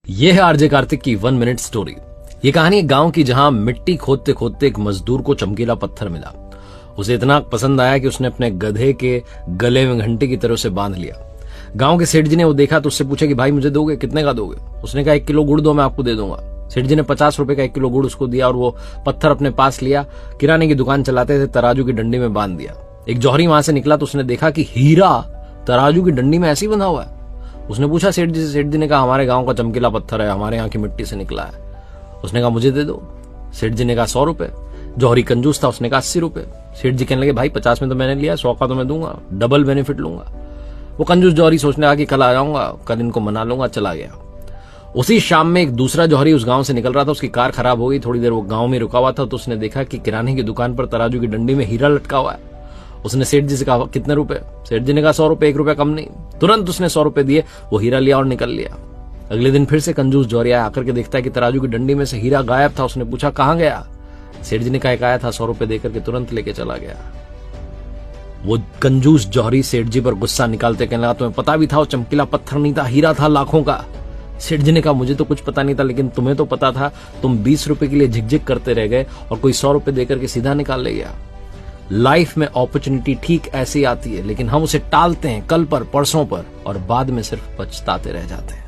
ये है आरजे कार्तिक की 1 मिनट स्टोरी। ये कहानी एक गांव की जहां मिट्टी खोदते खोदते एक मजदूर को चमकीला पत्थर मिला। उसे इतना पसंद आया कि उसने अपने गधे के गले में घंटी की तरह से बांध लिया। गांव के सेठ जी ने वो देखा तो उससे पूछा कि भाई मुझे दोगे, कितने का दोगे? उसने कहा 1 किलो गुड़ दो, मैं आपको दे दूंगा। सेठ जी ने 50 रुपए का 1 किलो गुड़ उसको दिया और वो पत्थर अपने पास लिया। किराने की दुकान चलाते थे, तराजू की डंडी में बांध दिया। एक जौहरी वहां से निकला तो उसने देखा कि हीरा तराजू की डंडी में ऐसे ही बंधा हुआ है। उसने पूछा सेठ जी से। सेठ जी ने कहा हमारे गांव का चमकीला पत्थर है, हमारे यहाँ की मिट्टी से निकला है। उसने कहा मुझे दे दो। सेठ जी ने कहा 100 रुपए। जौहरी कंजूस था, उसने कहा 80 रुपए। सेठ जी कहने लगे भाई 50 में तो मैंने लिया, 100 का तो मैं दूंगा, डबल बेनिफिट लूंगा। वो कंजूस जौहरी सोचने लगा कि कल आ जाऊंगा, कल इनको मना लूंगा। चला गया। उसी शाम में एक दूसरा जौहरी उस गांव से निकल रहा था। उसकी कार खराब हो गई। थोड़ी देर वो गांव में रुका हुआ था तो उसने देखा कि किराने की दुकान पर तराजू की डंडी में हीरा लटका हुआ है। उसने सेठ जी से कहा कितने रुपए? सेठ जी ने कहा 100 रुपए, 1 रुपया कम नहीं। तुरंत उसने 100 रुपए दिए, वो हीरा लिया और निकल लिया। अगले दिन फिर से कंजूस जौहरी आया, आकर के देखता है कि तराजू की डंडी में से हीरा गायब था। उसने पूछा कहां गया? सेठ जी ने कहा आया था, 100 रुपए देकर के तुरंत लेके चला गया। वो कंजूस जौहरी सेठ जी पर गुस्सा निकालते कहने लगा तुम्हें पता भी था वो चमकीला पत्थर नहीं था, हीरा था लाखों का। सेठ जी ने कहा मुझे तो कुछ पता नहीं था, लेकिन तुम्हें तो पता था। तुम 20 रुपए के लिए झिकझिक करते रह गए और कोई 100 रुपए देकर के सीधा निकाल ले गया। लाइफ में अपॉर्चुनिटी ठीक ऐसी आती है, लेकिन हम उसे टालते हैं कल पर, परसों पर, और बाद में सिर्फ पछताते रह जाते हैं।